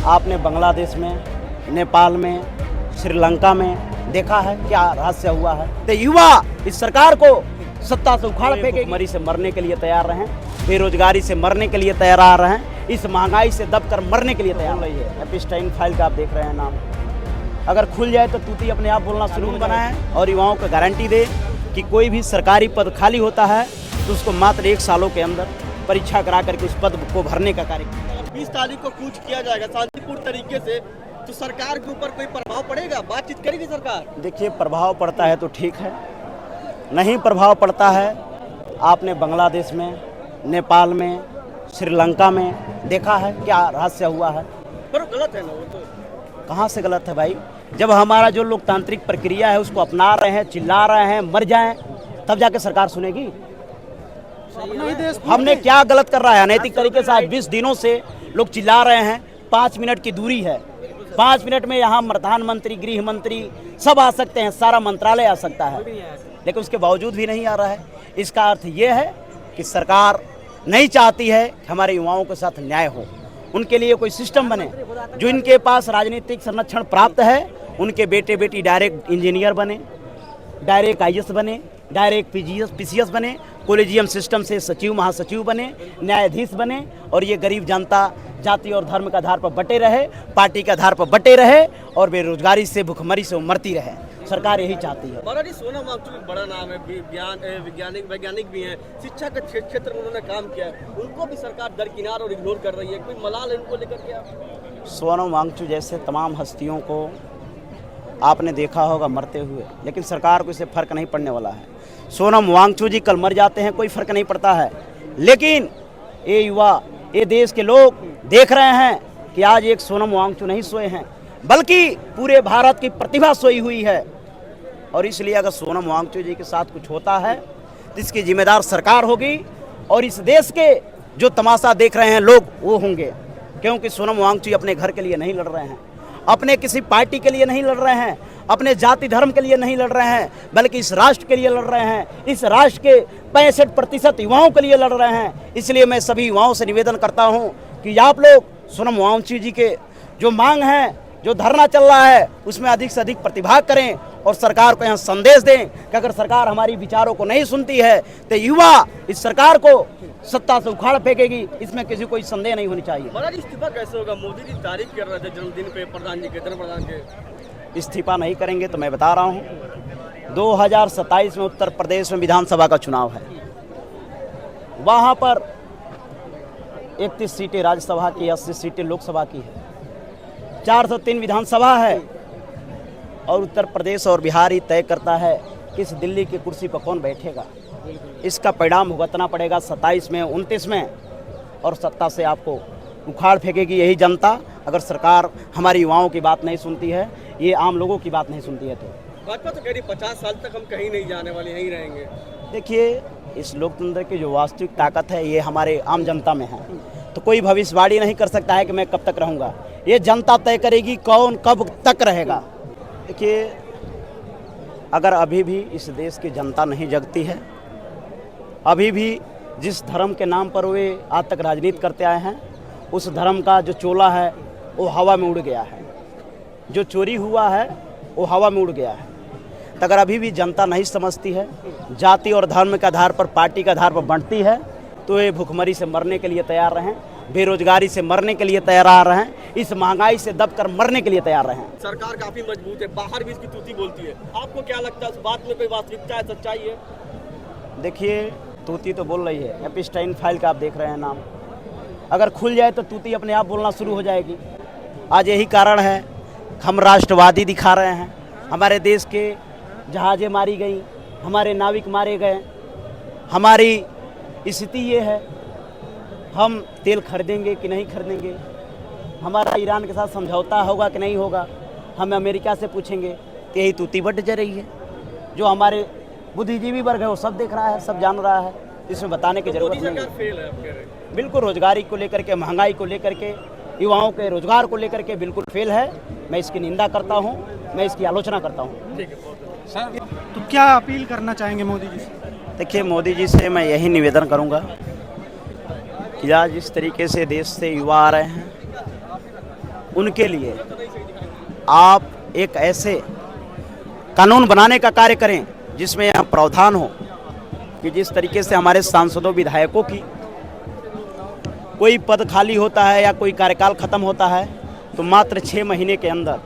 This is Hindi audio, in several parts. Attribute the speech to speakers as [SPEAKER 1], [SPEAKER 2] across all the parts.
[SPEAKER 1] आपने बांग्लादेश में, नेपाल में, श्रीलंका में देखा है क्या रहस्य हुआ है। तो युवा इस सरकार को सत्ता से उखाड़ फेंके, मरी से मरने के लिए तैयार रहें, बेरोजगारी से मरने के लिए तैयार रहें, इस महंगाई से दबकर मरने के लिए तैयार रही है। एपिस्टाइन फाइल का आप देख रहे हैं नाम, अगर खुल जाए तो तूती अपने आप बोलना शुरू बनाए और युवाओं को गारंटी दे कि कोई भी सरकारी पद खाली होता है तो उसको मात्र 1 सालों के अंदर परीक्षा करा करके उस पद को भरने का कार्य।
[SPEAKER 2] 20 तारीख को कूच किया जाएगा शांतिपूर्ण तरीके से, तो सरकार के ऊपर कोई प्रभाव पड़ेगा? बातचीत करेगी सरकार?
[SPEAKER 1] देखिए, प्रभाव पड़ता है तो ठीक है, नहीं प्रभाव पड़ता है। आपने बांग्लादेश में, नेपाल में, श्रीलंका में देखा है क्या रहस्य हुआ है।
[SPEAKER 2] पर गलत है ना, वो तो
[SPEAKER 1] कहाँ से गलत है भाई? जब हमारा जो लोकतांत्रिक प्रक्रिया है उसको अपना रहे हैं, चिल्ला रहे हैं, मर जाएं, तब जाके सरकार सुनेगी। हमने क्या गलत कर रहा है? अनैतिक तरीके से आज 20 दिनों से लोग चिल्ला रहे हैं। 5 मिनट की दूरी है, 5 मिनट में यहाँ प्रधानमंत्री, गृह मंत्री सब आ सकते हैं, सारा मंत्रालय आ सकता है, लेकिन उसके बावजूद भी नहीं आ रहा है। इसका अर्थ ये है कि सरकार नहीं चाहती है कि हमारे युवाओं के साथ न्याय हो, उनके लिए कोई सिस्टम बने। जो इनके पास राजनीतिक संरक्षण प्राप्त है उनके बेटे बेटी डायरेक्ट इंजीनियर बने, डायरेक्ट IAS बने, डायरेक्ट PCS बने, कॉलेजियम सिस्टम से सचिव महासचिव बने, न्यायाधीश बने, और ये गरीब जनता जाति और धर्म के आधार पर बटे रहे, पार्टी के आधार पर बटे रहे और बेरोजगारी से, भुखमरी से मरती रहे। सरकार यही चाहती है।
[SPEAKER 2] महाराज जी, सोनम वांगचुक बड़ा नाम है, वैज्ञानिक भी हैं, शिक्षा के क्षेत्र में उन्होंने काम किया है, उनको भी सरकार दरकिनार और इग्नोर कर रही है। कोई मलाल है उनको लेकर के? आप
[SPEAKER 1] सोनम वांगचुक जैसे तमाम हस्तियों को आपने देखा होगा मरते हुए, लेकिन सरकार को इससे फर्क नहीं पड़ने वाला है। सोनम वांगचुक जी कल मर जाते हैं, कोई फर्क नहीं पड़ता है, लेकिन ये युवा, ये देश के लोग देख रहे हैं कि आज एक सोनम वांगचुक नहीं सोए हैं, बल्कि पूरे भारत की प्रतिभा सोई हुई है। और इसलिए अगर सोनम वांगचुक जी के साथ कुछ होता है तो इसकी जिम्मेदार सरकार होगी, और इस देश के जो तमाशा देख रहे हैं लोग वो होंगे, क्योंकि सोनम वांगचुक अपने घर के लिए नहीं लड़ रहे हैं, अपने किसी पार्टी के लिए नहीं लड़ रहे हैं, अपने जाति धर्म के लिए नहीं लड़ रहे हैं, बल्कि इस राष्ट्र के लिए लड़ रहे हैं, इस राष्ट्र के 65% युवाओं के लिए लड़ रहे हैं। इसलिए मैं सभी युवाओं से निवेदन करता हूं कि आप लोग सोनम वांगचुक जी के जो मांग है, जो धरना चल रहा है, उसमें अधिक से अधिक प्रतिभाग करें और सरकार को यहाँ संदेश दें कि अगर सरकार हमारी विचारों को नहीं सुनती है तो युवा इस सरकार को सत्ता से उखाड़ फेंकेगी, इसमें किसी कोई संदेह नहीं होनी चाहिए।
[SPEAKER 2] महाराज, इस्तीफा कैसे होगा? मोदी जी तारीफ कर रहे थे जन्मदिन पे प्रधान जी के, प्रधान के।
[SPEAKER 1] इस्तीफा नहीं करेंगे तो मैं बता रहा हूँ, 2027 में उत्तर प्रदेश में विधानसभा का चुनाव है, वहाँ पर 31 सीटें राज्यसभा की, 80 सीटें लोकसभा की है, 403 विधानसभा है, और उत्तर प्रदेश और बिहार ही तय करता है कि इस दिल्ली की कुर्सी पर कौन बैठेगा। इसका परिणाम भुगतना पड़ेगा 27 में, 29 में, और सत्ता से आपको उखाड़ फेंकेगी यही जनता, अगर सरकार हमारी युवाओं की बात नहीं सुनती है, ये आम लोगों की बात नहीं सुनती है। तो
[SPEAKER 2] भाजपा तो कह रही 50 साल तक हम कहीं नहीं जाने वाले, यहीं रहेंगे।
[SPEAKER 1] देखिए, इस लोकतंत्र की जो वास्तविक ताकत है ये हमारे आम जनता में है, तो कोई भविष्यवाणी नहीं कर सकता है कि मैं कब तक रहूँगा, ये जनता तय करेगी कौन कब तक रहेगा। देखिए, अगर अभी भी इस देश की जनता नहीं जगती है, अभी भी जिस धर्म के नाम पर वे आज तक राजनीति करते आए हैं, उस धर्म का जो चोला है वो हवा में उड़ गया है, जो चोरी हुआ है वो हवा में उड़ गया है। तो अगर अभी भी जनता नहीं समझती है, जाति और धर्म के आधार पर, पार्टी के आधार पर बांटती है, तो ये भुखमरी से मरने के लिए तैयार रहें, बेरोजगारी से मरने के लिए तैयार रहें, इस महंगाई से दबकर मरने के लिए तैयार रहें।
[SPEAKER 2] सरकार काफी मजबूत है, बाहर भी इसकी तूती बोलती है, आपको क्या लगता है उस बात में कोई वास्तविकता है, सच्चाई है?
[SPEAKER 1] देखिए, तूती तो बोल रही है, एपिस्टाइन फाइल का आप देख रहे हैं नाम, अगर खुल जाए तो तूती अपने आप बोलना शुरू हो जाएगी। आज यही कारण है हम राष्ट्रवादी दिखा रहे हैं, हमारे देश के जहाज़ें मारी गई, हमारे नाविक मारे गए, हमारी स्थिति ये है, हम तेल खरीदेंगे कि नहीं खरीदेंगे, हमारा ईरान के साथ समझौता होगा कि नहीं होगा, हम अमेरिका से पूछेंगे, तो यही तूती बढ़ जा रही है। जो हमारे बुद्धिजीवी वर्ग है वो सब देख रहा है, सब जान रहा है, इसमें बताने की जरूरत नहीं है।
[SPEAKER 2] फेल है आप कह रहे हैं?
[SPEAKER 1] बिल्कुल, रोजगारी को लेकर के, महंगाई को लेकर के, युवाओं के रोजगार को लेकर के बिल्कुल फेल है। मैं इसकी निंदा करता हूँ, मैं इसकी आलोचना करता हूँ।
[SPEAKER 2] ठीक है
[SPEAKER 3] सर, तो क्या अपील करना चाहेंगे मोदी जी से?
[SPEAKER 1] देखिए, मोदी जी से मैं यही निवेदन करूँगा कि आज जिस तरीके से देश से युवा आ रहे हैं, उनके लिए आप एक ऐसे कानून बनाने का कार्य करें जिसमें यह प्रावधान हो कि जिस तरीके से हमारे सांसदों विधायकों की कोई पद खाली होता है या कोई कार्यकाल खत्म होता है तो मात्र 6 महीने के अंदर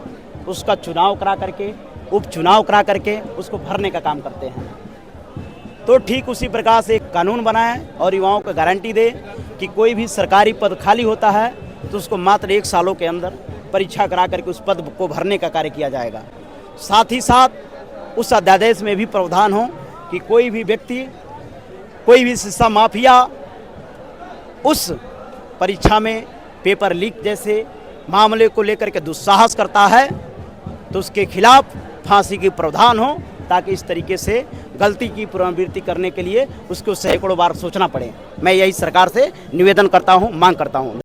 [SPEAKER 1] उसका चुनाव करा करके, उपचुनाव करा करके उसको भरने का काम करते हैं। तो ठीक उसी प्रकार से एक कानून बनाएं और युवाओं को गारंटी दे कि कोई भी सरकारी पद खाली होता है तो उसको मात्र 1 सालों के अंदर परीक्षा करा करके उस पद को भरने का कार्य किया जाएगा। साथ ही साथ उस अध्यादेश में भी प्रावधान हो कि कोई भी व्यक्ति, कोई भी शिक्षा माफिया उस परीक्षा में पेपर लीक जैसे मामले को लेकर के दुस्साहस करता है तो उसके खिलाफ फांसी की प्रावधान हो, ताकि इस तरीके से गलती की पुनरावृत्ति करने के लिए उसको सैकड़ों बार सोचना पड़े। मैं यही सरकार से निवेदन करता हूं, मांग करता हूं।